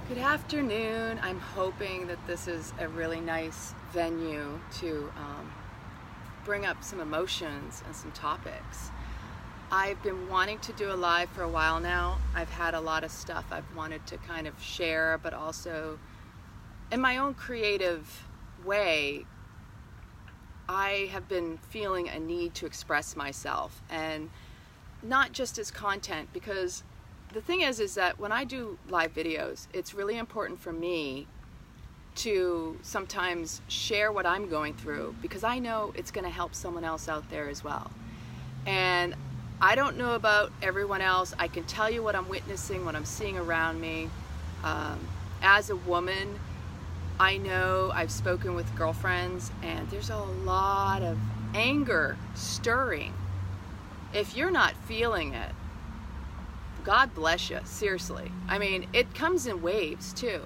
Good afternoon. I'm hoping that this is a really nice venue to bring up some emotions and some topics. I've been wanting to do a live for a while now. I've had a lot of stuff I've wanted to kind of share, but also in my own creative way, I have been feeling a need to express myself, and not just as content, because the thing is that when I do live videos, it's really important for me to sometimes share what I'm going through, because I know it's going to help someone else out there as well. And I don't know about everyone else. I can tell you what I'm witnessing, what I'm seeing around me. As a woman, I know I've spoken with girlfriends, and there's a lot of anger stirring. If you're not feeling it, God bless you, seriously. I mean, it comes in waves too.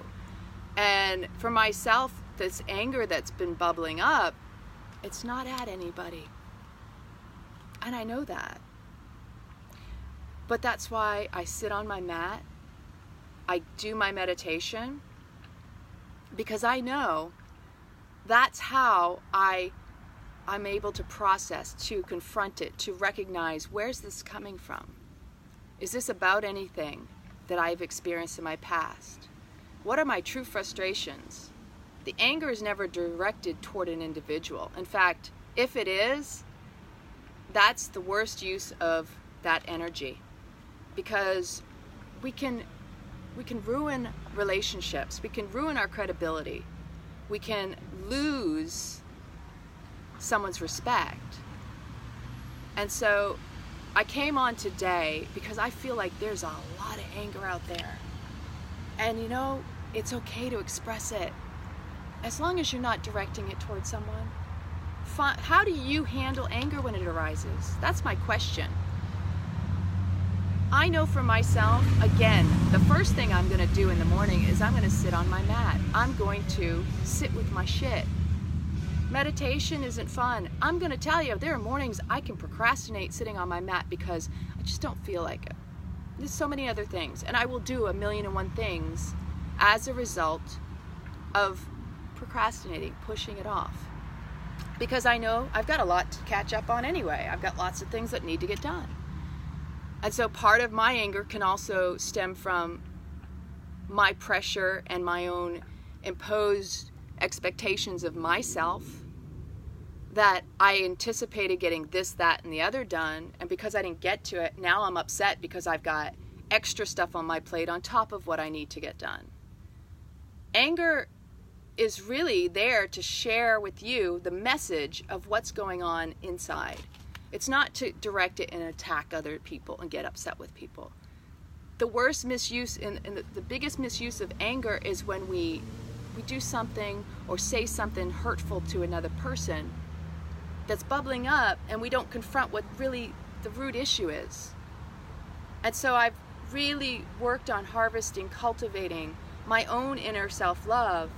And for myself, this anger that's been bubbling up, it's not at anybody. And I know that. But that's why I sit on my mat, I do my meditation, because I know that's how I'm able to process, to confront it, to recognize, where's this coming from? Is this about anything that I've experienced in my past? What are my true frustrations? The anger is never directed toward an individual. In fact, if it is, that's the worst use of that energy, because we can ruin relationships, we can ruin our credibility, we can lose someone's respect. And so I came on today because I feel like there's a lot of anger out there. And you know, it's okay to express it, as long as you're not directing it towards someone. How do you handle anger when it arises? That's my question. I know for myself, again, the first thing I'm going to do in the morning is I'm going to sit on my mat. I'm going to sit with my shit. Meditation isn't fun. I'm going to tell you, there are mornings I can procrastinate sitting on my mat because I just don't feel like it. There's so many other things, and I will do 1,000,001 things as a result of procrastinating, pushing it off. Because I know I've got a lot to catch up on anyway. I've got lots of things that need to get done. And so part of my anger can also stem from my pressure and my own imposed expectations of myself, that I anticipated getting this, that, and the other done, and because I didn't get to it, now I'm upset because I've got extra stuff on my plate on top of what I need to get done. Anger is really there to share with you the message of what's going on inside. It's not to direct it and attack other people and get upset with people. The worst misuse and the biggest misuse of anger is when we do something or say something hurtful to another person that's bubbling up, and we don't confront what really the root issue is. And so I've really worked on harvesting, cultivating my own inner self-love,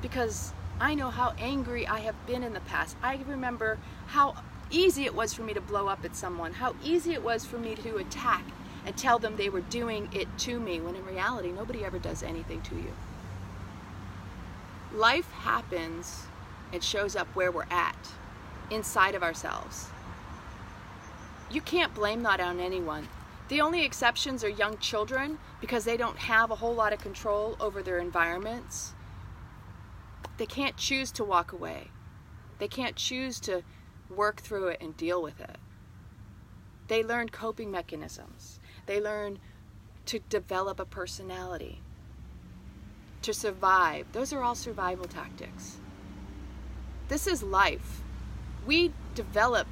because I know how angry I have been in the past. I remember how easy it was for me to blow up at someone, how easy it was for me to attack and tell them they were doing it to me, when in reality nobody ever does anything to you. Life happens and shows up where we're at, inside of ourselves. You can't blame that on anyone. The only exceptions are young children, because they don't have a whole lot of control over their environments. They can't choose to walk away. They can't choose to work through it and deal with it. They learn coping mechanisms. They learn to develop a personality, to survive. Those are all survival tactics. This is life. We develop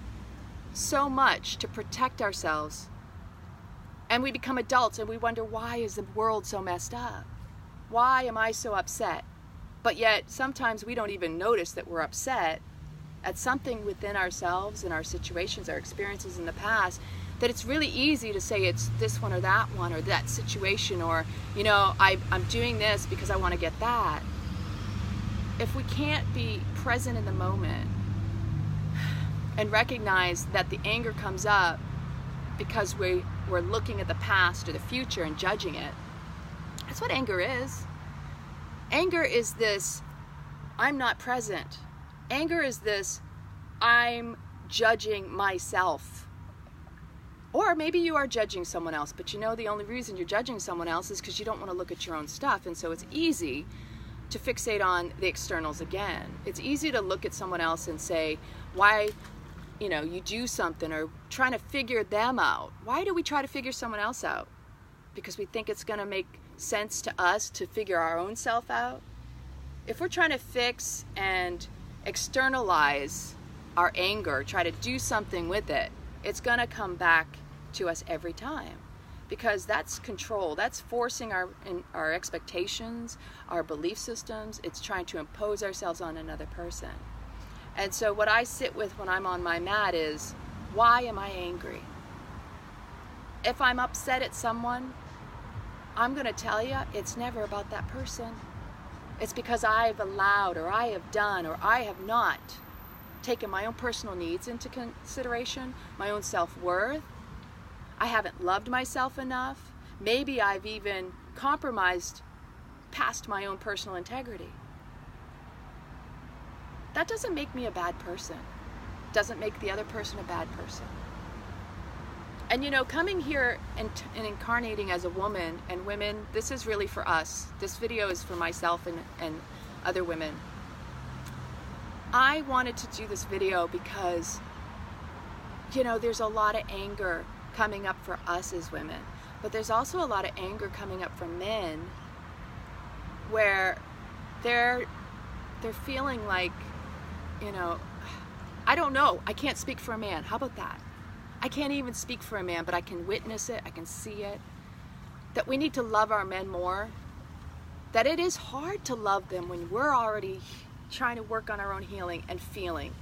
so much to protect ourselves, and we become adults and we wonder, why is the world so messed up? Why am I so upset? But yet sometimes we don't even notice that we're upset at something within ourselves and our situations, our experiences in the past, that it's really easy to say it's this one or that situation, or, you know, I'm doing this because I want to get that. If we can't be present in the moment and recognize that the anger comes up because we're looking at the past or the future and judging it, That's what anger is. Anger is this, I'm not present. Anger is this, I'm judging myself. Or maybe you are judging someone else, but you know the only reason you're judging someone else is because you don't want to look at your own stuff. And so it's easy to fixate on the externals again. It's easy to look at someone else and say, why, you do something, or trying to figure them out. Why do we try to figure someone else out? Because we think it's going to make sense to us to figure our own self out. If we're trying to fix and externalize our anger, try to do something with it, it's going to come back to us every time, because that's control. That's forcing our expectations, our belief systems. It's trying to impose ourselves on another person. And so what I sit with when I'm on my mat is, why am I angry? If I'm upset at someone, I'm going to tell you, it's never about that person. It's because I've allowed, or I have done, or I have not taken my own personal needs into consideration, my own self-worth. I haven't loved myself enough. Maybe I've even compromised past my own personal integrity. That doesn't make me a bad person. Doesn't make the other person a bad person. And coming here and incarnating as a woman, and women, this is really for us. This video is for myself and other women. I wanted to do this video because, there's a lot of anger coming up for us as women, but there's also a lot of anger coming up from men where they're feeling like, I don't know, I can't speak for a man. How about that? I can't even speak for a man, but I can witness it, I can see it, that we need to love our men more, that it is hard to love them when we're already trying to work on our own healing and feeling.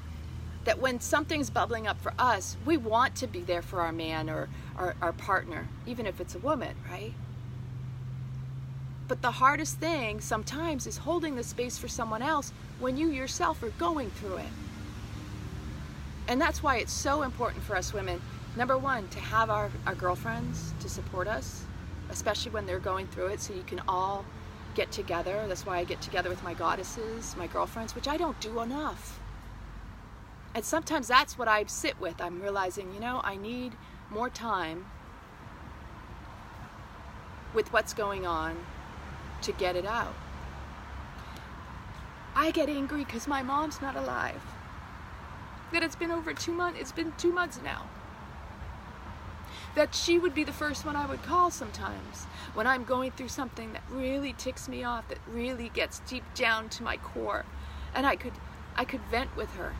That when something's bubbling up for us, we want to be there for our man or our partner, even if it's a woman, right? But the hardest thing sometimes is holding the space for someone else when you yourself are going through it. And that's why it's so important for us women, number one, to have our girlfriends to support us, especially when they're going through it, so you can all get together. That's why I get together with my goddesses, my girlfriends, which I don't do enough. And sometimes that's what I sit with. I'm realizing, I need more time with what's going on to get it out. I get angry because my mom's not alive. That it's been over 2 months. It's been 2 months now. That she would be the first one I would call sometimes when I'm going through something that really ticks me off, that really gets deep down to my core, and I could vent with her,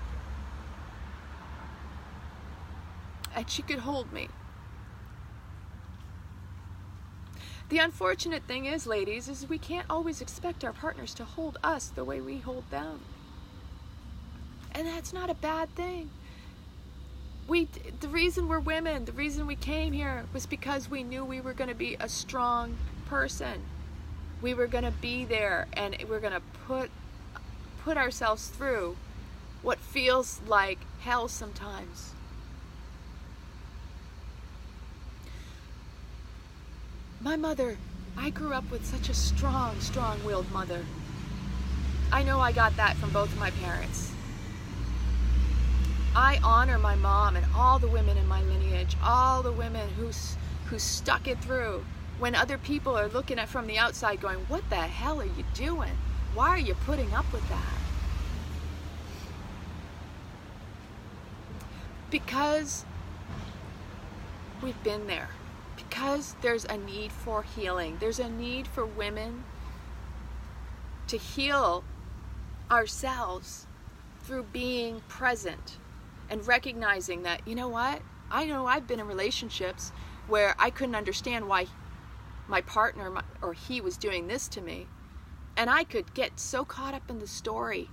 and she could hold me. The unfortunate thing is, ladies, is we can't always expect our partners to hold us the way we hold them. And that's not a bad thing. The reason we're women, the reason we came here was because we knew we were going to be a strong person. We were going to be there, and we're going to put ourselves through what feels like hell sometimes. My mother, I grew up with such a strong-willed mother. I know I got that from both of my parents. I honor my mom and all the women in my lineage, all the women who stuck it through when other people are looking at from the outside going, what the hell are you doing? Why are you putting up with that? Because we've been there. Because there's a need for healing. There's a need for women to heal ourselves through being present and recognizing that, you know what? I know I've been in relationships where I couldn't understand why my partner or he was doing this to me. And I could get so caught up in the story,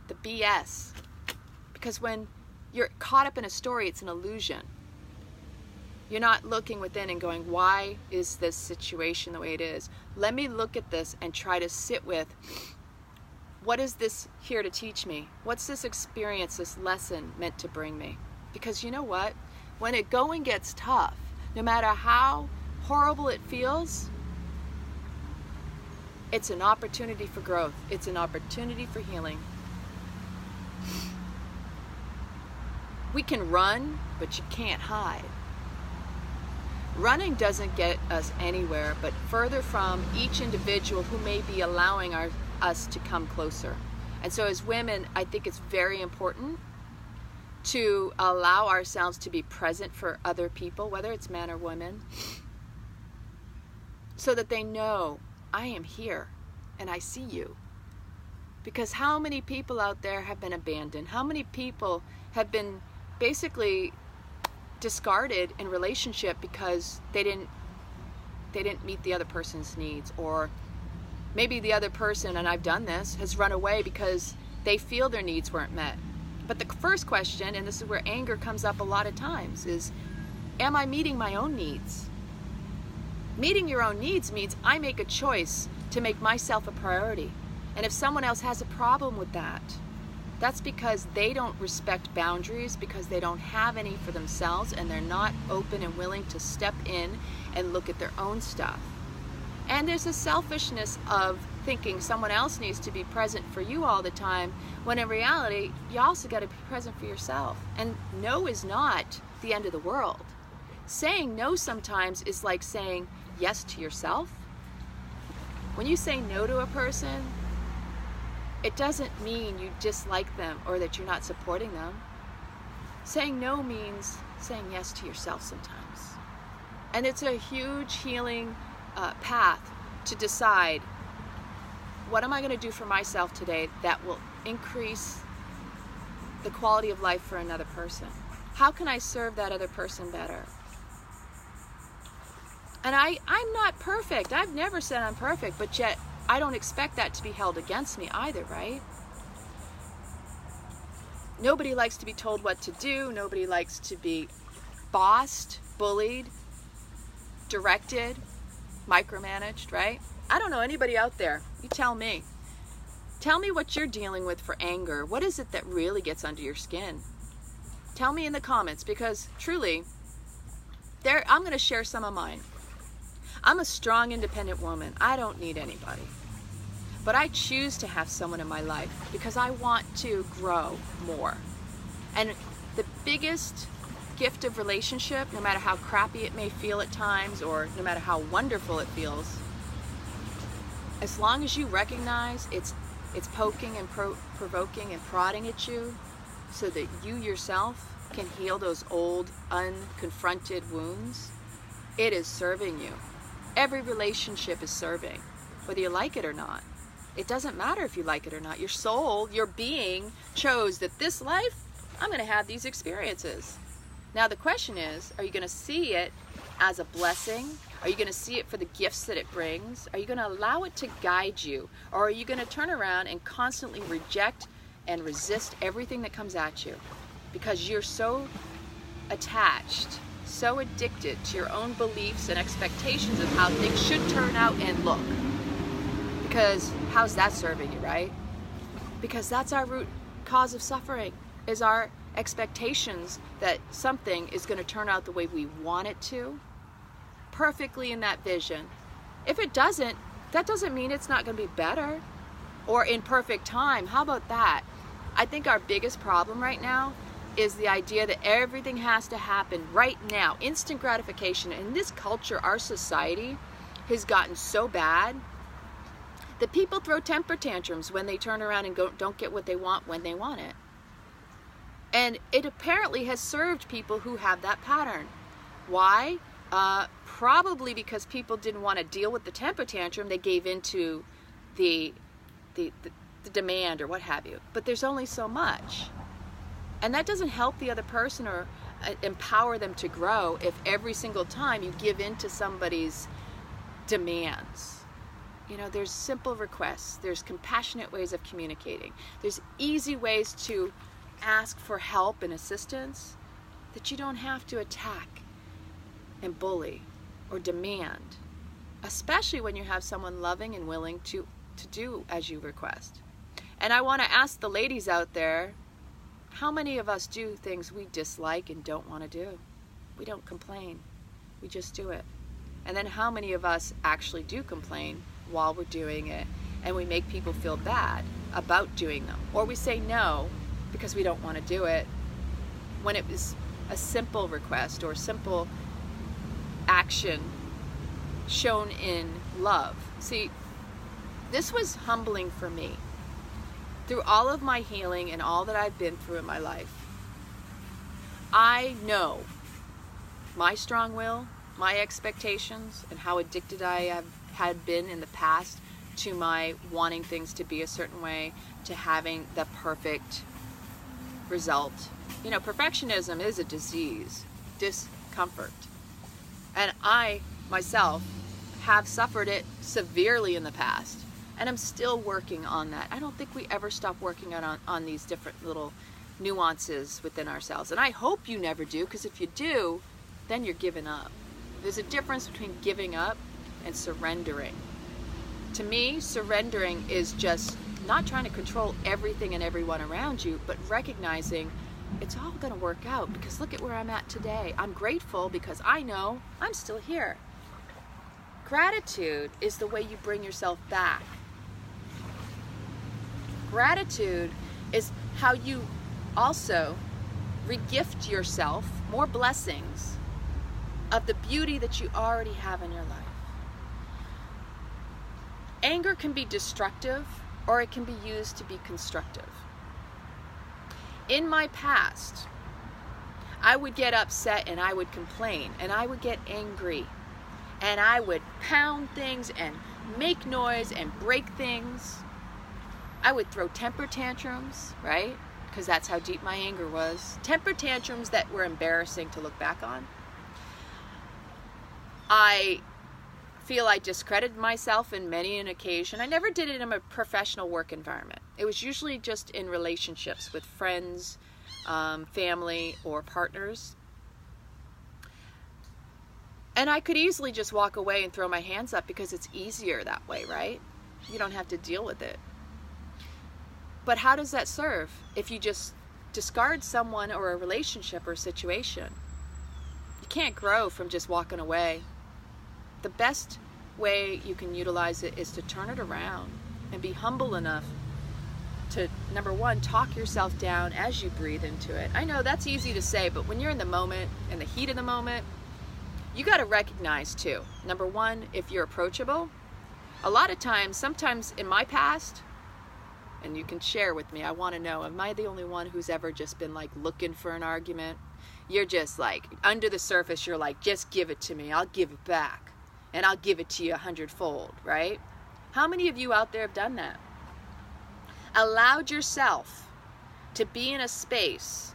the BS. Because when you're caught up in a story, it's an illusion. You're not looking within and going, why is this situation the way it is? Let me look at this and try to sit with, what is this here to teach me? What's this experience, this lesson meant to bring me? Because you know what? When it going gets tough, no matter how horrible it feels, It's an opportunity for growth. It's an opportunity for healing. We can run, but you can't hide. Running doesn't get us anywhere, but further from each individual who may be allowing us to come closer. And so as women, I think it's very important to allow ourselves to be present for other people, whether it's men or women, so that they know, I am here and I see you. Because how many people out there have been abandoned? How many people have been basically discarded in relationship because they didn't meet the other person's needs? Or maybe the other person, and I've done this, has run away because they feel their needs weren't met. But the first question, and this is where anger comes up a lot of times, is, am I meeting my own needs? Meeting your own needs means I make a choice to make myself a priority. And if someone else has a problem with that, that's because they don't respect boundaries, because they don't have any for themselves, and they're not open and willing to step in and look at their own stuff. And there's a selfishness of thinking someone else needs to be present for you all the time, when in reality, you also got to be present for yourself. And no is not the end of the world. Saying no sometimes is like saying yes to yourself. When you say no to a person, it doesn't mean you dislike them or that you're not supporting them. Saying no means saying yes to yourself sometimes. And it's a huge healing path to decide, what am I going to do for myself today that will increase the quality of life for another person? How can I serve that other person better? And I'm not perfect. I've never said I'm perfect, but yet I don't expect that to be held against me either, right? Nobody likes to be told what to do. Nobody likes to be bossed, bullied, directed, micromanaged, right? I don't know anybody out there. You tell me. Tell me what you're dealing with for anger. What is it that really gets under your skin? Tell me in the comments, because truly, I'm going to share some of mine. I'm a strong, independent woman. I don't need anybody. But I choose to have someone in my life because I want to grow more. And the biggest gift of relationship, no matter how crappy it may feel at times, or no matter how wonderful it feels, as long as you recognize it's poking and provoking and prodding at you so that you yourself can heal those old, unconfronted wounds, it is serving you. Every relationship is serving, whether you like it or not. It doesn't matter if you like it or not. Your soul, your being, chose that this life, I'm going to have these experiences. Now the question is, are you going to see it as a blessing? Are you going to see it for the gifts that it brings? Are you going to allow it to guide you? Or are you going to turn around and constantly reject and resist everything that comes at you? Because you're so attached, so addicted to your own beliefs and expectations of how things should turn out and look. Because how's that serving you, right? Because that's our root cause of suffering, is our expectations that something is going to turn out the way we want it to, perfectly in that vision. If it doesn't, that doesn't mean it's not going to be better or in perfect time. How about that? I think our biggest problem right now is the idea that everything has to happen right now, instant gratification. In this culture, our society has gotten so bad that people throw temper tantrums when they turn around and don't get what they want when they want it. And it apparently has served people who have that pattern. Why? Probably because people didn't want to deal with the temper tantrum. They gave into the demand or what have you. But there's only so much. And that doesn't help the other person or empower them to grow if every single time you give in to somebody's demands. You know, there's simple requests. There's compassionate ways of communicating. There's easy ways to ask for help and assistance that you don't have to attack and bully or demand, especially when you have someone loving and willing to do as you request. And I want to ask the ladies out there, how many of us do things we dislike and don't want to do? We don't complain. We just do it. And then how many of us actually do complain while we're doing it, and we make people feel bad about doing them. Or we say no because we don't want to do it, when it was a simple request or simple action shown in love. See, this was humbling for me. Through all of my healing and all that I've been through in my life, I know my strong will, my expectations, and how addicted I had been in the past to my wanting things to be a certain way, to having the perfect result. You know, perfectionism is a disease, discomfort. And I, myself, have suffered it severely in the past. And I'm still working on that. I don't think we ever stop working on these different little nuances within ourselves. And I hope you never do, because if you do, then you're giving up. There's a difference between giving up and surrendering. To me, surrendering is just not trying to control everything and everyone around you, but recognizing it's all going to work out, because look at where I'm at today. I'm grateful because I know I'm still here. Gratitude is the way you bring yourself back. Gratitude is how you also regift yourself more blessings of the beauty that you already have in your life. Anger can be destructive, or it can be used to be constructive. In my past, I would get upset and I would complain and I would get angry and I would pound things and make noise and break things. I would throw temper tantrums, right? Because that's how deep my anger was. Temper tantrums that were embarrassing to look back on. I feel I discredited myself in many an occasion. I never did it in a professional work environment. It was usually just in relationships with friends, family, or partners. And I could easily just walk away and throw my hands up because it's easier that way, right? You don't have to deal with it. But how does that serve if you just discard someone or a relationship or a situation? You can't grow from just walking away. The best way you can utilize it is to turn it around and be humble enough to, number one, talk yourself down as you breathe into it. I know that's easy to say, but when you're in the moment, in the heat of the moment, you got to recognize too. Number one, if you're approachable, a lot of times, sometimes in my past, and you can share with me, I want to know, am I the only one who's ever just been like looking for an argument? You're just like, under the surface, you're like, just give it to me, I'll give it back. And I'll give it to you 100-fold, right? How many of you out there have done that? Allowed yourself to be in a space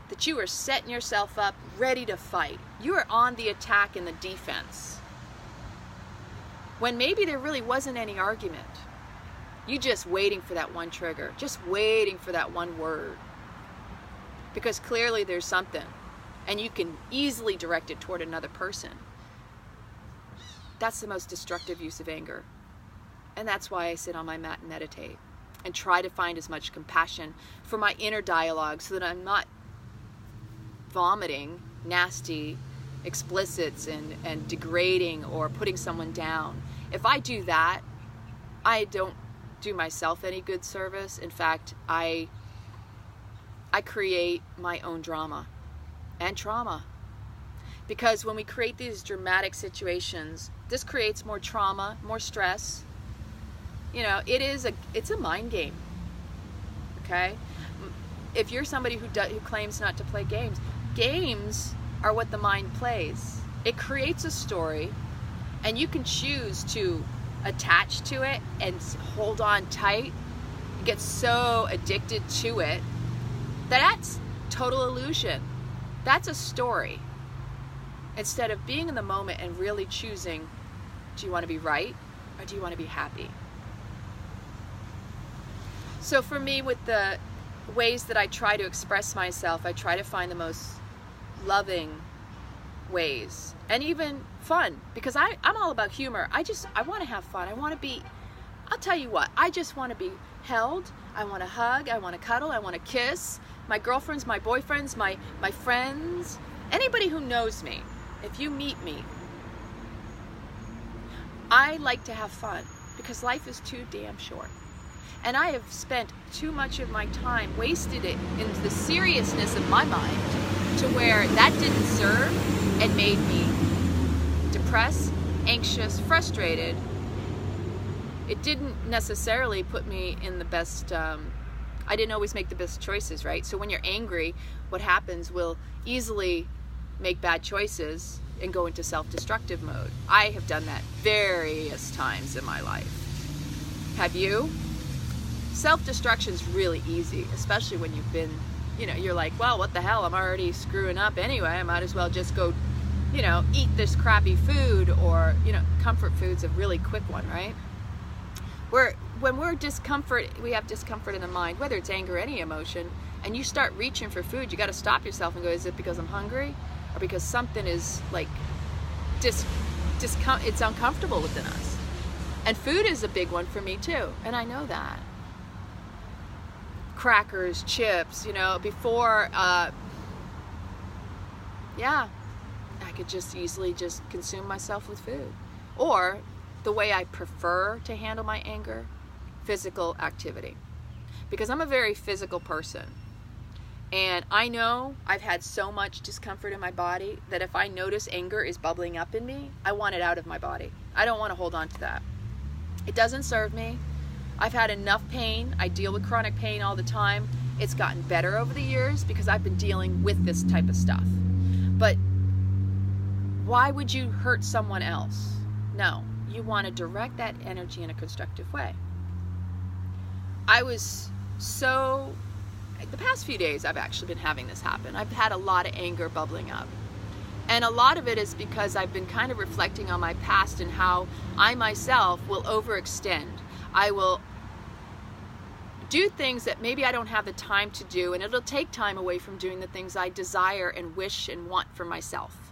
that you are setting yourself up, ready to fight. You are on the attack and the defense. When maybe there really wasn't any argument. You just waiting for that one trigger, just waiting for that one word. Because clearly there's something, and you can easily direct it toward another person. That's the most destructive use of anger. And that's why I sit on my mat and meditate and try to find as much compassion for my inner dialogue so that I'm not vomiting nasty explicits and degrading or putting someone down. If I do that, I don't do myself any good service. In fact, I create my own drama and trauma. Because when we create these dramatic situations, this creates more trauma, more stress. You know, it's a mind game. Okay? If you're somebody who claims not to play games, games are what the mind plays. It creates a story, and you can choose to attach to it and hold on tight, get so addicted to it. That's total illusion. That's a story. Instead of being in the moment and really choosing, do you want to be right or do you want to be happy? So for me, with the ways that I try to express myself, I try to find the most loving ways and even fun, because I'm all about humor. I want to have fun. I'll tell you what, I just want to be held. I want to hug. I want to cuddle. I want to kiss my girlfriends, my boyfriends, my friends, anybody who knows me. If you meet me, I like to have fun because life is too damn short. And I have spent too much of my time, wasted it into the seriousness of my mind to where that didn't serve and made me depressed, anxious, frustrated. It didn't necessarily put me in the best, I didn't always make the best choices, right? So when you're angry, what happens, will easily make bad choices and go into self-destructive mode. I have done that various times in my life. Have you? Self-destruction is really easy, especially when you've been, you're like, well, what the hell, I'm already screwing up anyway, I might as well just go, eat this crappy food, or, comfort food's a really quick one, right? When we're discomfort, we have discomfort in the mind, whether it's anger or any emotion, and you start reaching for food, you got to stop yourself and go, is it because I'm hungry? Or because something is like, it's uncomfortable within us. And food is a big one for me too, and I know that. Crackers, chips, before, yeah, I could just easily just consume myself with food. Or the way I prefer to handle my anger, physical activity. Because I'm a very physical person. And I know I've had so much discomfort in my body that if I notice anger is bubbling up in me, I want it out of my body. I don't want to hold on to that. It doesn't serve me. I've had enough pain. I deal with chronic pain all the time. It's gotten better over the years because I've been dealing with this type of stuff. But why would you hurt someone else? No, you want to direct that energy in a constructive way. The past few days I've actually been having this happen. I've had a lot of anger bubbling up. And a lot of it is because I've been kind of reflecting on my past and how I myself will overextend. I will do things that maybe I don't have the time to do, and it'll take time away from doing the things I desire and wish and want for myself.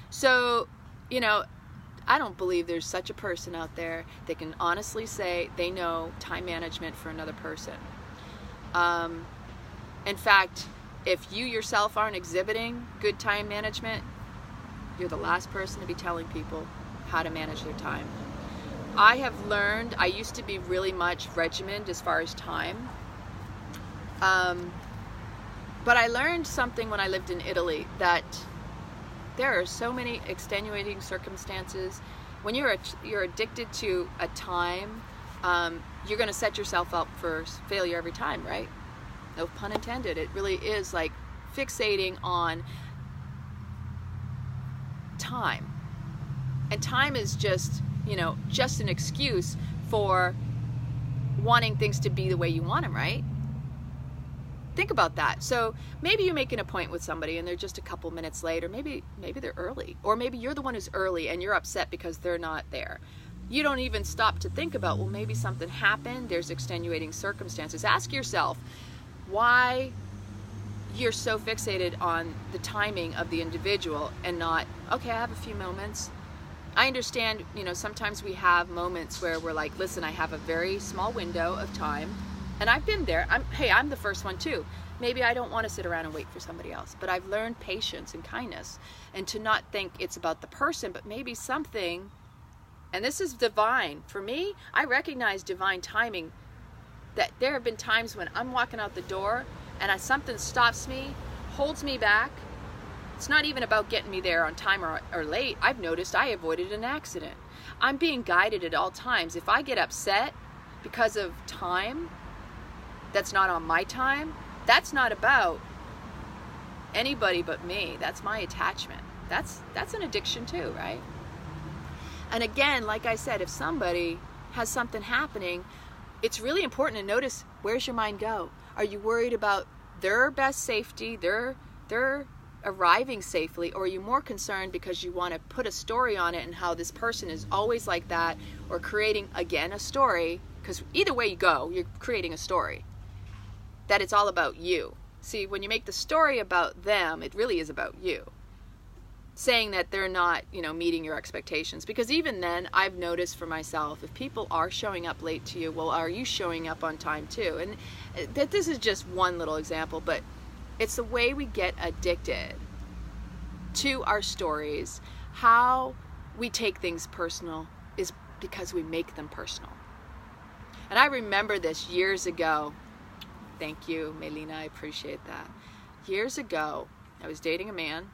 So, I don't believe there's such a person out there that can honestly say they know time management for another person. In fact, if you yourself aren't exhibiting good time management, you're the last person to be telling people how to manage their time. I have learned, I used to be really much regimented as far as time. But I learned something when I lived in Italy, that there are so many extenuating circumstances. When you're addicted to a time, you're going to set yourself up for failure every time, right? No pun intended. It really is like fixating on time. And time is just, just an excuse for wanting things to be the way you want them, right? Think about that. So maybe you make an appointment with somebody and they're just a couple minutes late, or maybe they're early, or maybe you're the one who's early and you're upset because they're not there. You don't even stop to think about, well, maybe something happened, there's extenuating circumstances. Ask yourself why you're so fixated on the timing of the individual and not, okay, I have a few moments. I understand, sometimes we have moments where we're like, listen, I have a very small window of time, and I've been there. I'm the first one too. Maybe I don't want to sit around and wait for somebody else, but I've learned patience and kindness, and to not think it's about the person, but maybe something. And this is divine. For me, I recognize divine timing, that there have been times when I'm walking out the door and something stops me, holds me back. It's not even about getting me there on time or late. I've noticed I avoided an accident. I'm being guided at all times. If I get upset because of time that's not on my time, that's not about anybody but me. That's my attachment. That's an addiction too, right? And again, like I said, if somebody has something happening, it's really important to notice, where's your mind go? Are you worried about their best safety, their arriving safely, or are you more concerned because you want to put a story on it and how this person is always like that, or creating, again, a story, because either way you go, you're creating a story, that it's all about you. See, when you make the story about them, it really is about you. Saying that they're not, meeting your expectations. Because even then, I've noticed for myself, if people are showing up late to you, well, are you showing up on time too? And this is just one little example, but it's the way we get addicted to our stories, how we take things personal, is because we make them personal. And I remember this years ago. Thank you, Melina, I appreciate that. Years ago, I was dating a man,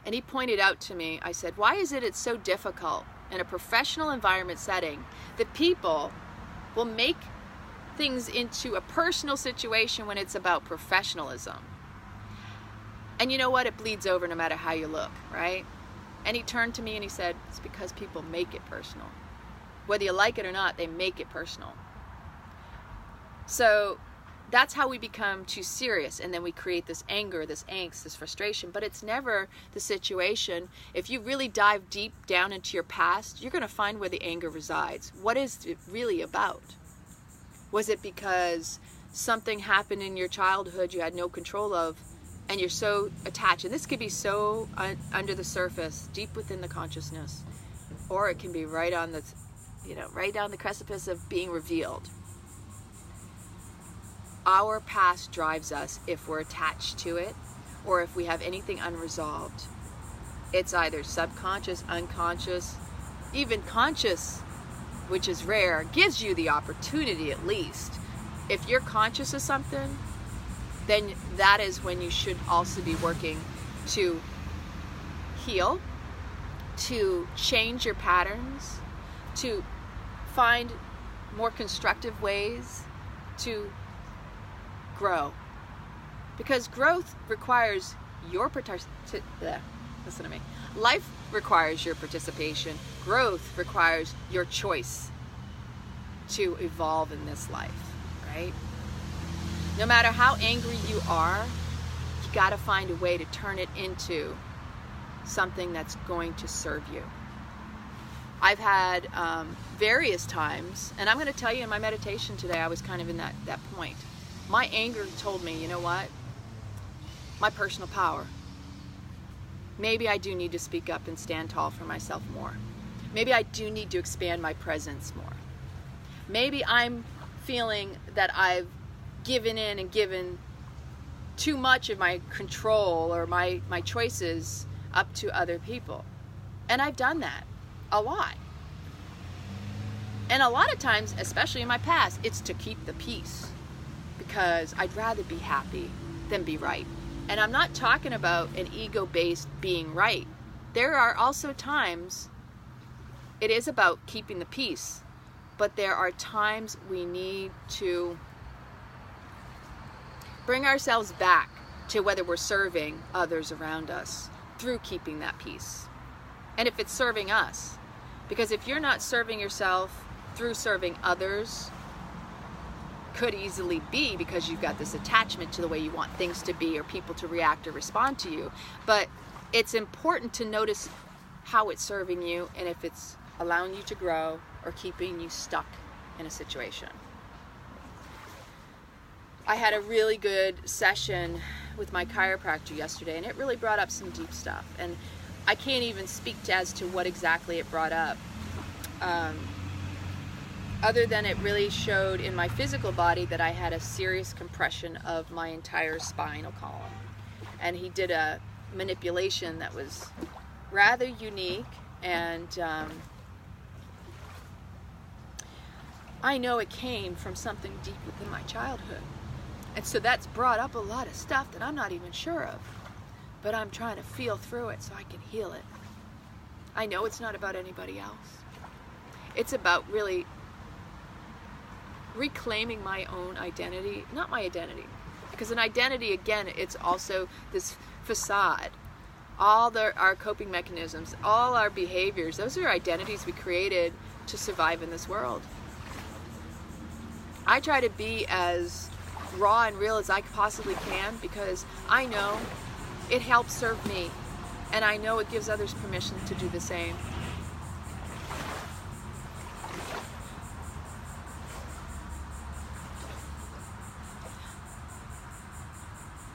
and he pointed out to me, I said, why is it's so difficult in a professional environment setting that people will make things into a personal situation when it's about professionalism? And you know what? It bleeds over no matter how you look, right? And he turned to me and he said, it's because people make it personal. Whether you like it or not, they make it personal. So that's how we become too serious, and then we create this anger, this angst, this frustration. But it's never the situation. If you really dive deep down into your past, you're going to find where the anger resides. What is it really about? Was it because something happened in your childhood you had no control of, and you're so attached? And this could be so under the surface, deep within the consciousness, or it can be right on the, right down the precipice of being revealed. Our past drives us if we're attached to it, or if we have anything unresolved. It's either subconscious, unconscious, even conscious, which is rare, gives you the opportunity at least. If you're conscious of something, then that is when you should also be working to heal, to change your patterns, to find more constructive ways to grow. Because growth requires your listen to me. Life requires your participation. Growth requires your choice to evolve in this life, right? No matter how angry you are, you got to find a way to turn it into something that's going to serve you. I've had various times, and I'm going to tell you in my meditation today, I was kind of in that point. My anger told me, you know what? My personal power. Maybe I do need to speak up and stand tall for myself more. Maybe I do need to expand my presence more. Maybe I'm feeling that I've given in and given too much of my control or my choices up to other people. And I've done that a lot. And a lot of times, especially in my past, it's to keep the peace. Because I'd rather be happy than be right. And I'm not talking about an ego-based being right. There are also times it is about keeping the peace, but there are times we need to bring ourselves back to whether we're serving others around us through keeping that peace. And if it's serving us, because if you're not serving yourself through serving others, could easily be because you've got this attachment to the way you want things to be or people to react or respond to you. But it's important to notice how it's serving you and if it's allowing you to grow or keeping you stuck in a situation. I had a really good session with my chiropractor yesterday, and it really brought up some deep stuff. And I can't even speak as to what exactly it brought up. Other than it really showed in my physical body that I had a serious compression of my entire spinal column. And he did a manipulation that was rather unique, and I know it came from something deep within my childhood. And so that's brought up a lot of stuff that I'm not even sure of. But I'm trying to feel through it so I can heal it. I know it's not about anybody else. It's about really reclaiming my own identity, not my identity, because an identity, again, it's also this facade. All our coping mechanisms, all our behaviors, those are identities we created to survive in this world. I try to be as raw and real as I possibly can because I know it helps serve me, and I know it gives others permission to do the same.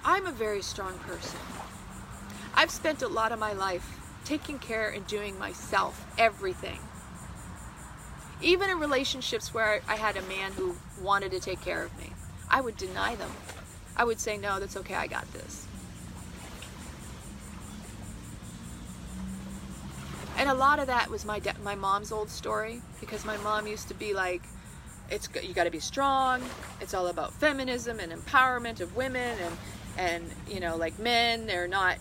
I'm a very strong person. I've spent a lot of my life taking care and doing myself everything. Even in relationships where I had a man who wanted to take care of me, I would deny them. I would say, no, that's okay, I got this. And a lot of that was my mom's old story, because my mom used to be like, you got to be strong. It's all about feminism and empowerment of women, and you know, like, men, they're not.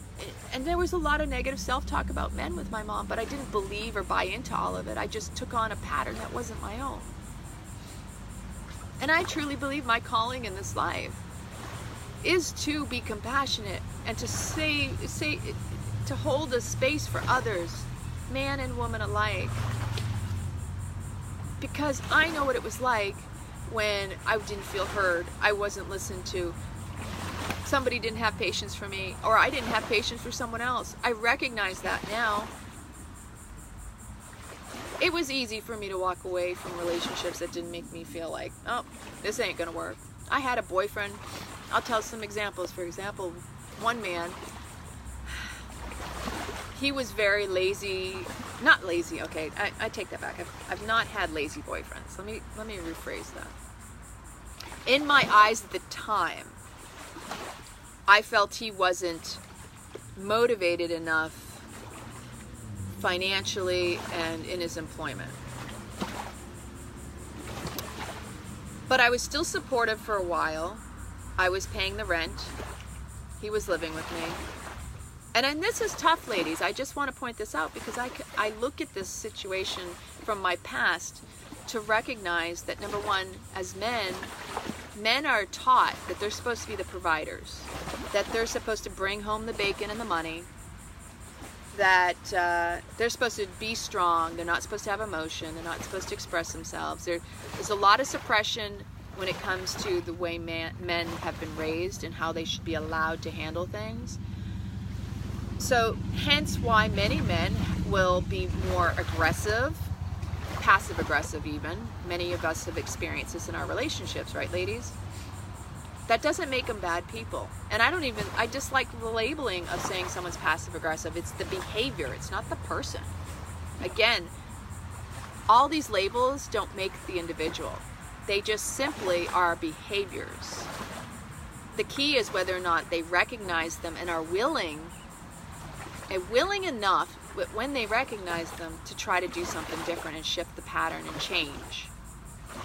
And there was a lot of negative self-talk about men with my mom, but I didn't believe or buy into all of it. I just took on a pattern that wasn't my own. And I truly believe my calling in this life is to be compassionate and to hold a space for others, man and woman alike. Because I know what it was like when I didn't feel heard, I wasn't listened to, somebody didn't have patience for me, or I didn't have patience for someone else. I recognize that now. It was easy for me to walk away from relationships that didn't make me feel like, oh, this ain't gonna work. I had a boyfriend. I'll tell some examples. For example, one man, he was very lazy. Not lazy, okay, I take that back. I've not had lazy boyfriends. Let me rephrase that. In my eyes at the time, I felt he wasn't motivated enough financially and in his employment. But I was still supportive for a while. I was paying the rent. He was living with me. And this is tough, ladies. I just want to point this out, because I look at this situation from my past to recognize that, number one, as men are taught that they're supposed to be the providers, that they're supposed to bring home the bacon and the money, that they're supposed to be strong, they're not supposed to have emotion, they're not supposed to express themselves. There's a lot of suppression when it comes to the way men have been raised and how they should be allowed to handle things. So hence why many men will be more aggressive, passive aggressive even. Many of us have experienced this in our relationships, right, ladies? That doesn't make them bad people. And I dislike the labeling of saying someone's passive aggressive. It's the behavior, it's not the person. Again, all these labels don't make the individual. They just simply are behaviors. The key is whether or not they recognize them and are willing enough, when they recognize them, to try to do something different and shift the pattern and change.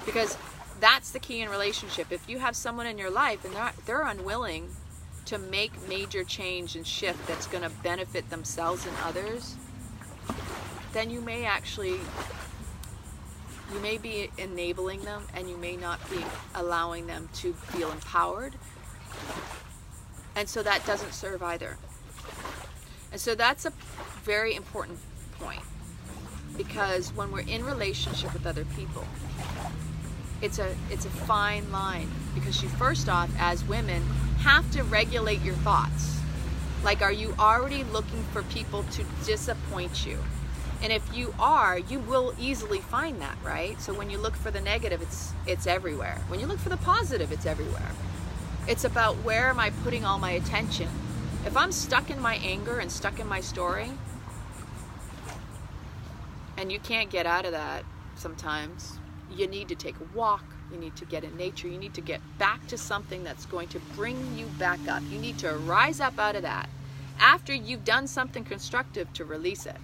Because that's the key in relationship. If you have someone in your life and they're unwilling to make major change and shift that's going to benefit themselves and others, then you may be enabling them, and you may not be allowing them to feel empowered. And so that doesn't serve either. And so that's a very important point, because when we're in relationship with other people, it's a fine line, because you, first off, as women, have to regulate your thoughts. Like, are you already looking for people to disappoint you? And if you are, you will easily find that, right? So when you look for the negative, it's everywhere. When you look for the positive, it's everywhere. It's about, where am I putting all my attention? If I'm stuck in my anger and stuck in my story, and you can't get out of that sometimes, you need to take a walk, you need to get in nature, you need to get back to something that's going to bring you back up. You need to rise up out of that after you've done something constructive to release it.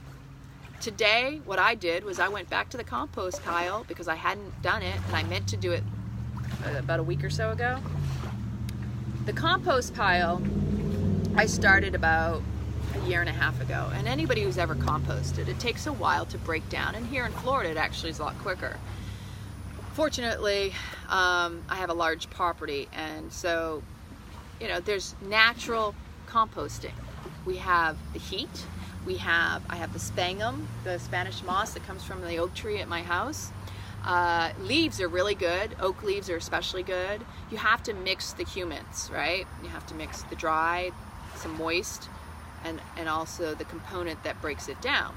Today, what I did was I went back to the compost pile, because I hadn't done it, and I meant to do it about a week or so ago. The compost pile, I started about a year and a half ago, and anybody who's ever composted, it takes a while to break down, and here in Florida it actually is a lot quicker. Fortunately, I have a large property, and so, you know, there's natural composting. We have the heat, I have the spangum, the Spanish moss that comes from the oak tree at my house. Leaves are really good. Oak leaves are especially good. You have to mix the humans, right? You have to mix the dry, some moist, and also the component that breaks it down.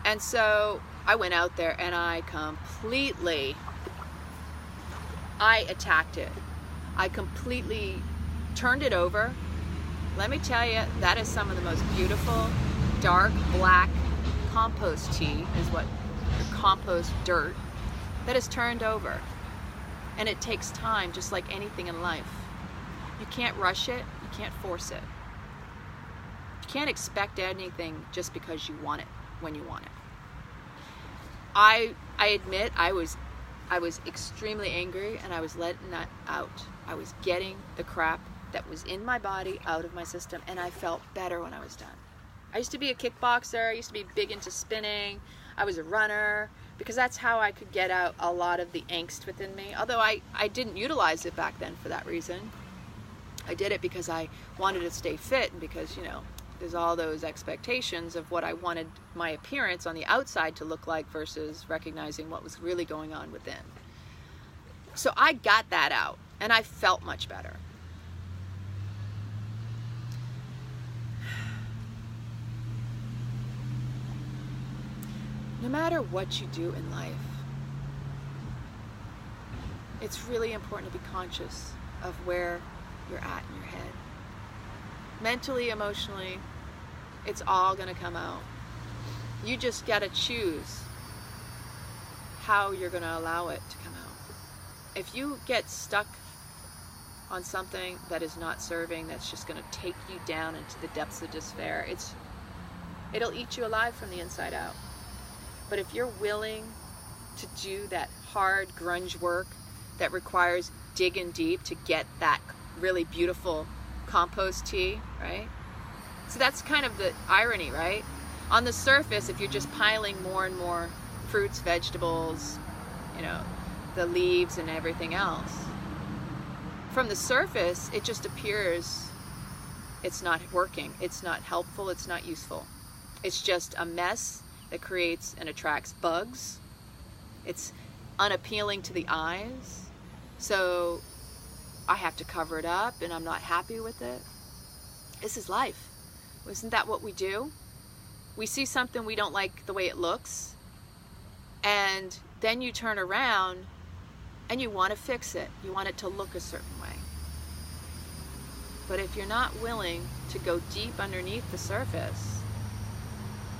And so I went out there and I attacked it. I completely turned it over. Let me tell you, that is some of the most beautiful dark black compost tea, is what compost dirt that is turned over. And it takes time, just like anything in life. You can't rush it, you can't force it. You can't expect anything just because you want it. when you want it. I admit I was extremely angry, and I was letting that out. I was getting the crap that was in my body out of my system, and I felt better when I was done. I used to be a kickboxer. I used to be big into spinning. I was a runner, because that's how I could get out a lot of the angst within me. Although I didn't utilize it back then for that reason. I did it because I wanted to stay fit, and because, you know, there's all those expectations of what I wanted my appearance on the outside to look like versus recognizing what was really going on within. So I got that out, and I felt much better. No matter what you do in life, it's really important to be conscious of where you're at in your head. Mentally, emotionally, it's all going to come out. You just got to choose how you're going to allow it to come out. If you get stuck on something that is not serving, that's just going to take you down into the depths of despair, it'll eat you alive from the inside out. But if you're willing to do that hard grunge work that requires digging deep to get that really beautiful compost tea, right? So that's kind of the irony, right? On the surface, if you're just piling more and more fruits, vegetables, you know, the leaves and everything else, from the surface, it just appears it's not working, it's not helpful, it's not useful. It's just a mess that creates and attracts bugs. It's unappealing to the eyes. So I have to cover it up, and I'm not happy with it. This is life. Isn't that what we do? We see something we don't like the way it looks, and then you turn around and you want to fix it. You want it to look a certain way. But if you're not willing to go deep underneath the surface,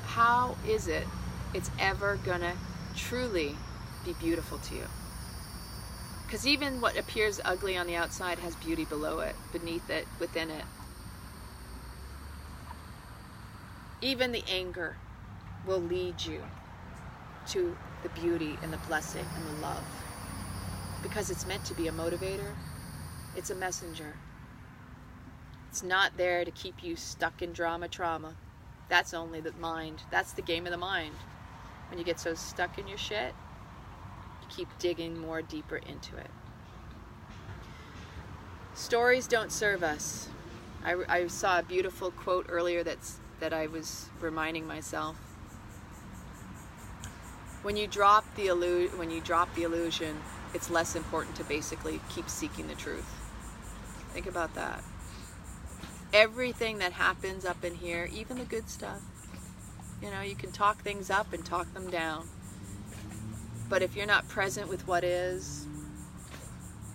how is it's ever gonna truly be beautiful to you? Because even what appears ugly on the outside has beauty below it, beneath it, within it. Even the anger will lead you to the beauty and the blessing and the love. Because it's meant to be a motivator. It's a messenger. It's not there to keep you stuck in trauma. That's only the mind. That's the game of the mind. When you get so stuck in your shit, you keep digging more deeper into it. Stories don't serve us. I saw a beautiful quote earlier that I was reminding myself. When you drop the illusion, it's less important to basically keep seeking the truth. Think about that. Everything that happens up in here, even the good stuff, you know, you can talk things up and talk them down. But if you're not present with what is,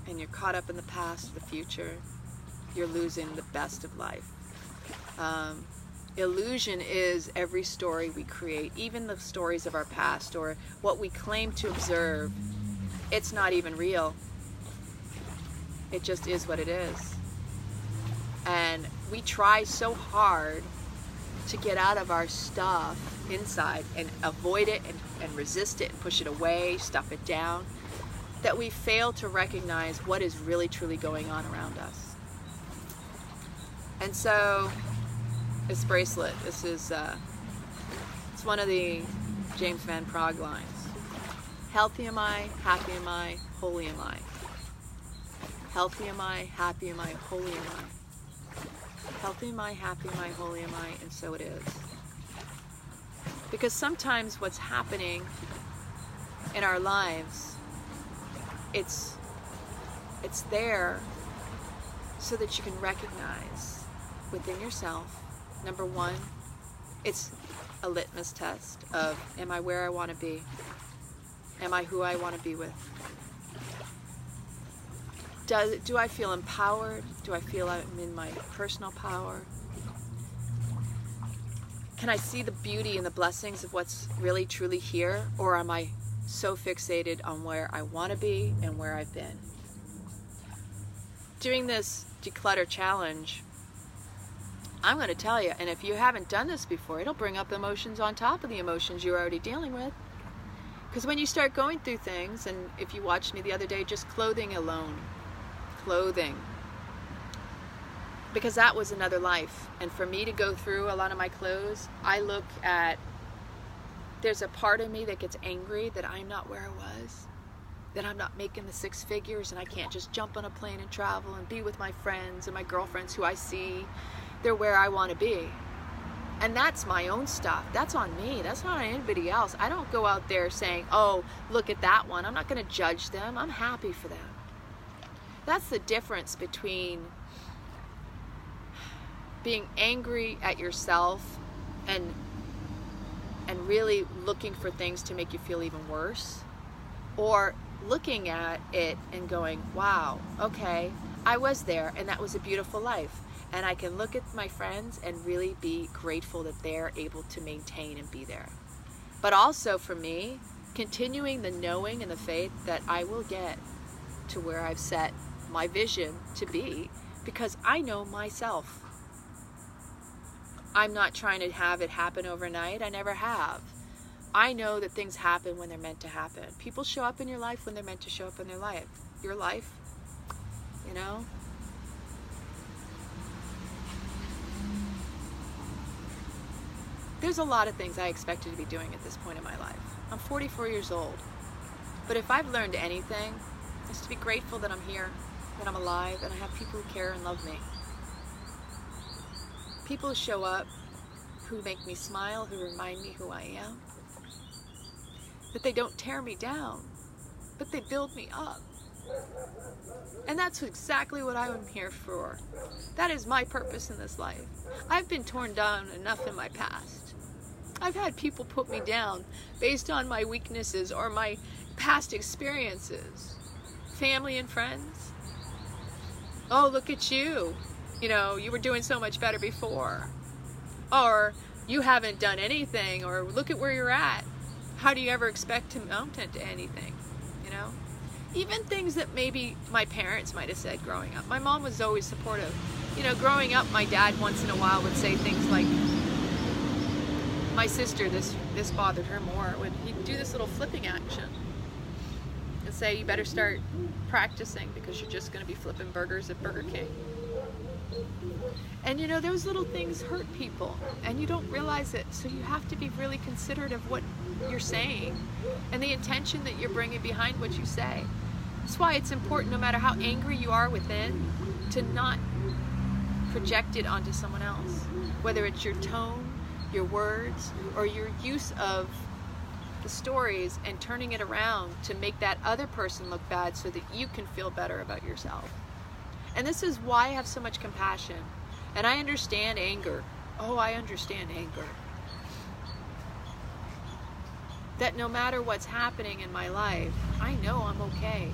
and you're caught up in the past, the future, you're losing the best of life. Illusion is every story we create, even the stories of our past or what we claim to observe. It's not even real. It just is what it is. And we try so hard to get out of our stuff inside and avoid it and resist it and push it away, stuff it down, that we fail to recognize what is really truly going on around us. And so this bracelet, this is it's one of the James Van Praagh lines. Healthy am I, happy am I, holy am I. Healthy am I, happy am I, holy am I. Healthy am I, happy am I, holy am I, and so it is. Because sometimes what's happening in our lives, it's there so that you can recognize within yourself, number one, it's a litmus test of, am I where I want to be? Am I who I want to be with? Do I feel empowered? Do I feel I'm in my personal power? Can I see the beauty and the blessings of what's really truly here? Or am I so fixated on where I want to be and where I've been? Doing this declutter challenge, I'm going to tell you, and if you haven't done this before, it'll bring up emotions on top of the emotions you're already dealing with. Because when you start going through things, and if you watched me the other day, just clothing alone, clothing, because that was another life. And for me to go through a lot of my clothes, I look at, there's a part of me that gets angry that I'm not where I was, that I'm not making the 6 figures, and I can't just jump on a plane and travel and be with my friends and my girlfriends who I see they're where I want to be. And that's my own stuff. That's on me. That's not on anybody else. I don't go out there saying, oh, look at that one. I'm not going to judge them. I'm happy for them. That's the difference between being angry at yourself and really looking for things to make you feel even worse, or looking at it and going, wow, okay, I was there and that was a beautiful life. And I can look at my friends and really be grateful that they're able to maintain and be there. But also for me, continuing the knowing and the faith that I will get to where I've set my vision to be, because I know myself. I'm not trying to have it happen overnight. I never have. I know that things happen when they're meant to happen. People show up in your life when they're meant to show up in their life. Your life, you know? There's a lot of things I expected to be doing at this point in my life. I'm 44 years old. But if I've learned anything, it's to be grateful that I'm here, that I'm alive, and I have people who care and love me. People who show up, who make me smile, who remind me who I am. That they don't tear me down, but they build me up. And that's exactly what I'm here for. That is my purpose in this life. I've been torn down enough in my past. I've had people put me down based on my weaknesses or my past experiences. Family and friends. Oh, look at you. You know, you were doing so much better before. Or you haven't done anything, or look at where you're at. How do you ever expect to mount into anything, you know? Even things that maybe my parents might have said growing up. My mom was always supportive. You know, growing up, my dad once in a while would say things like, my sister, this bothered her more, he'd do this little flipping action and say, you better start practicing because you're just going to be flipping burgers at Burger King. And you know, those little things hurt people and you don't realize it, so you have to be really considerate of what you're saying and the intention that you're bringing behind what you say. That's why it's important, no matter how angry you are within, to not project it onto someone else, whether it's your tone, your words, or your use of the stories and turning it around to make that other person look bad so that you can feel better about yourself. And this is why I have so much compassion. And I understand anger. Oh, I understand anger. That no matter what's happening in my life, I know I'm okay.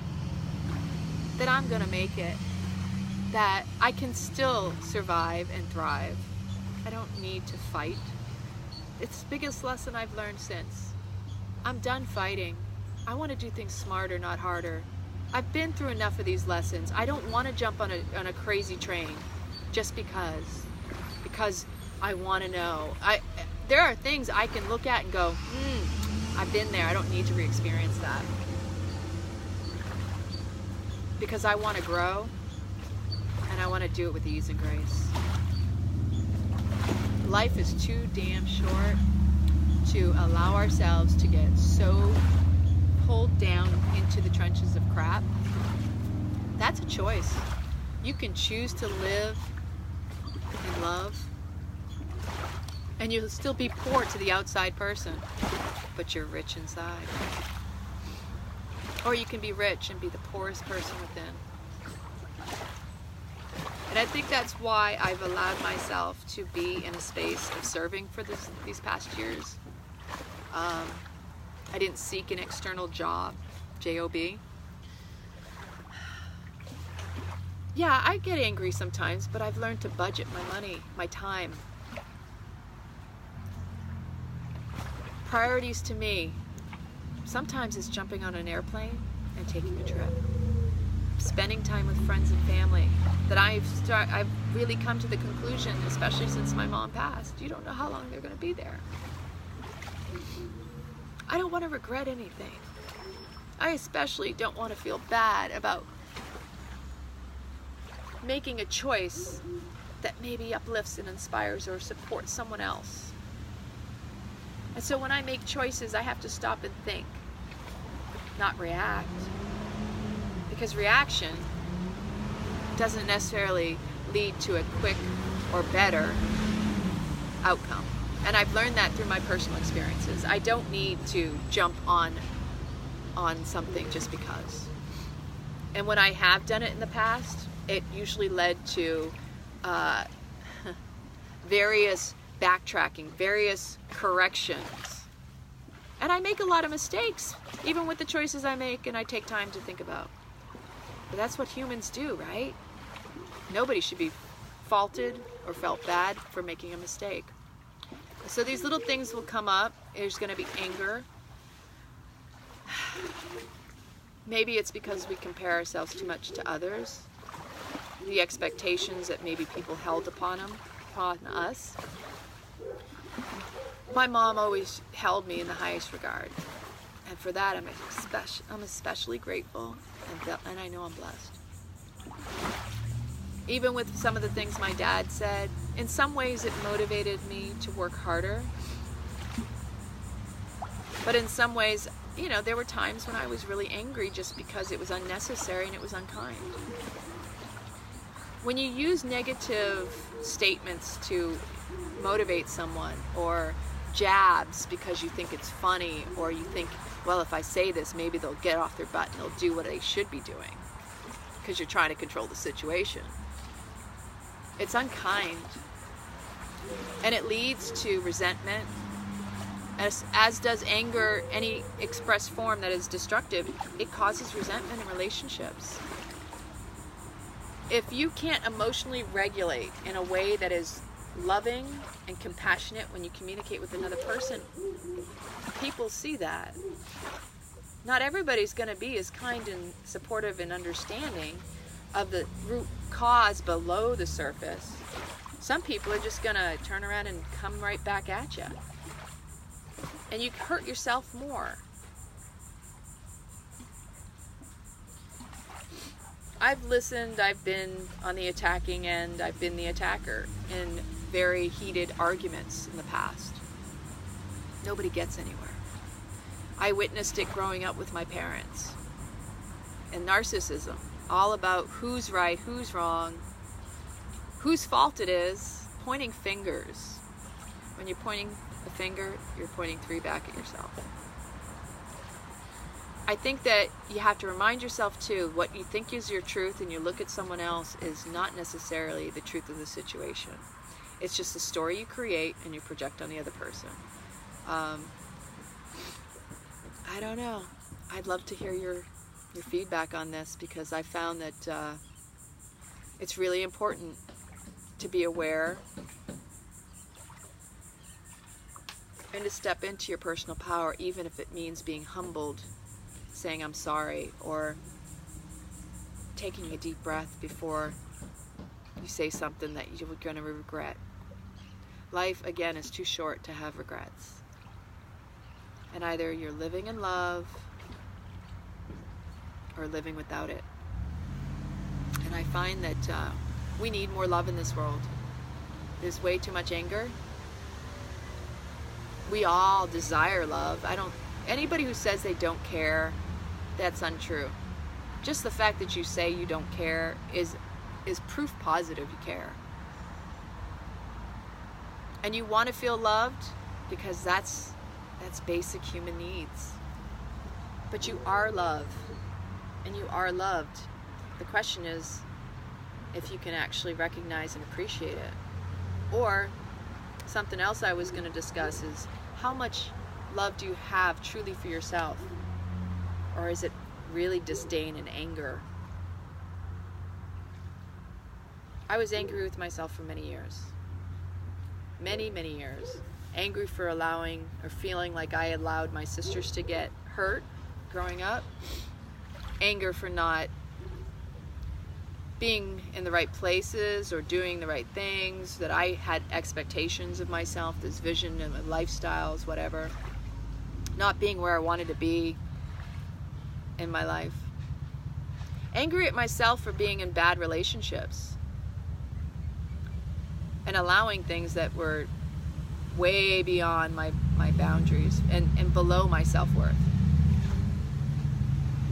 That I'm gonna make it. That I can still survive and thrive. I don't need to fight. It's the biggest lesson I've learned since. I'm done fighting. I want to do things smarter, not harder. I've been through enough of these lessons. I don't want to jump on a crazy train just because I want to know. There are things I can look at and go, I've been there. I don't need to re-experience that. Because I want to grow and I want to do it with ease and grace. Life is too damn short to allow ourselves to get so pulled down into the trenches of crap. That's a choice. You can choose to live in love, and you'll still be poor to the outside person, but you're rich inside. Or you can be rich and be the poorest person within. And I think that's why I've allowed myself to be in a space of serving for these past years. I didn't seek an external job, J-O-B. Yeah, I get angry sometimes, but I've learned to budget my money, my time. Priorities to me, sometimes it's jumping on an airplane and taking a trip. spending time with friends and family, that I've really come to the conclusion, especially since my mom passed, you don't know how long they're going to be there. I don't want to regret anything. I especially don't want to feel bad about making a choice that maybe uplifts and inspires or supports someone else. And so when I make choices, I have to stop and think, not react. Because reaction doesn't necessarily lead to a quick or better outcome. And I've learned that through my personal experiences. I don't need to jump on something just because. And when I have done it in the past, it usually led to various backtracking, various corrections. And I make a lot of mistakes, even with the choices I make and I take time to think about. But that's what humans do, right? Nobody should be faulted or felt bad for making a mistake. So these little things will come up. There's going to be anger. Maybe it's because we compare ourselves too much to others. The expectations that maybe people held upon us. My mom always held me in the highest regard. And for that, I'm especially grateful, and I know I'm blessed. Even with some of the things my dad said, in some ways it motivated me to work harder. But in some ways, you know, there were times when I was really angry just because it was unnecessary and it was unkind. When you use negative statements to motivate someone, or jabs because you think it's funny, or you think, well, if I say this, maybe they'll get off their butt and they'll do what they should be doing, because you're trying to control the situation. It's unkind. And it leads to resentment, as does anger, any expressed form that is destructive. It causes resentment in relationships. If you can't emotionally regulate in a way that is loving and compassionate when you communicate with another person, people see that. Not everybody's going to be as kind and supportive and understanding of the root cause below the surface. Some people are just going to turn around and come right back at you. And you hurt yourself more. I've listened, I've been on the attacking end, I've been the attacker in very heated arguments in the past. Nobody gets anywhere. I witnessed it growing up with my parents. And narcissism, all about who's right, who's wrong, whose fault it is, pointing fingers. When you're pointing a finger, you're pointing 3 back at yourself. I think that you have to remind yourself too, what you think is your truth and you look at someone else is not necessarily the truth of the situation. It's just a story you create and you project on the other person. I don't know. I'd love to hear your feedback on this, because I found that it's really important to be aware and to step into your personal power, even if it means being humbled, saying I'm sorry, or taking a deep breath before you say something that you're going to regret. Life, again, is too short to have regrets. And either you're living in love or living without it. And I find that we need more love in this world. There's way too much anger. We all desire love. Anybody who says they don't care, that's untrue. Just the fact that you say you don't care is proof positive you care. And you want to feel loved because that's basic human needs. But you are love, and you are loved. The question is if you can actually recognize and appreciate it. Or something else I was going to discuss is, how much love do you have truly for yourself? Or is it really disdain and anger? I was angry with myself for many years. Many, many years. Angry for allowing or feeling like I allowed my sisters to get hurt growing up. Anger for not being in the right places or doing the right things, that I had expectations of myself, this vision and lifestyles, whatever. Not being where I wanted to be in my life. Angry at myself for being in bad relationships and allowing things that were way beyond my boundaries and below my self-worth.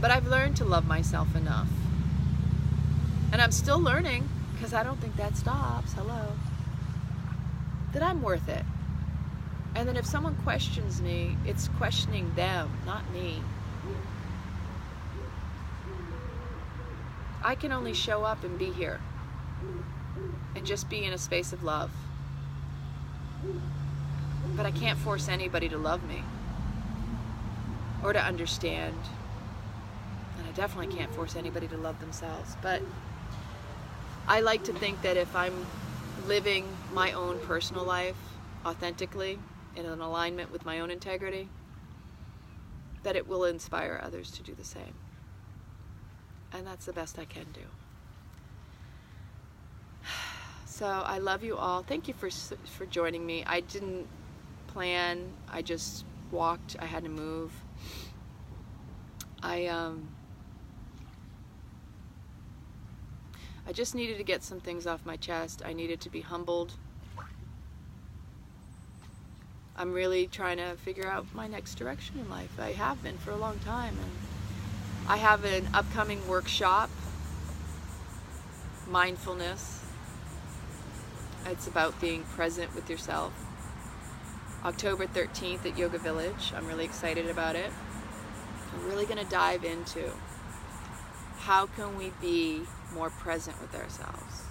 But I've learned to love myself enough. And I'm still learning, because I don't think that stops, hello, that I'm worth it. And then if someone questions me, it's questioning them, not me. I can only show up and be here and just be in a space of love. But I can't force anybody to love me or to understand. And I definitely can't force anybody to love themselves. But I like to think that if I'm living my own personal life authentically, in an alignment with my own integrity, that it will inspire others to do the same. And that's the best I can do. So I love you all. Thank you for joining me. I didn't plan. I just walked. I had to move. I just needed to get some things off my chest. I needed to be humbled. I'm really trying to figure out my next direction in life. I have been for a long time. And I have an upcoming workshop, mindfulness. It's about being present with yourself. October 13th at Yoga Village. I'm really excited about it. I'm really going to dive into how can we be more present with ourselves.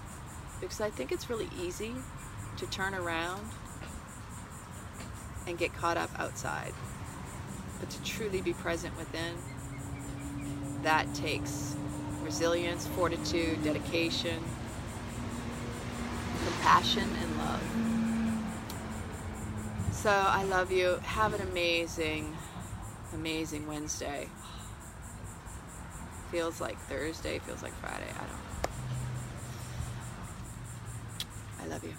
Because I think it's really easy to turn around and get caught up outside. But to truly be present within, that takes resilience, fortitude, dedication, compassion, and love. So I love you. Have an amazing, amazing Wednesday. Feels like Thursday, feels like Friday. I don't know. I love you.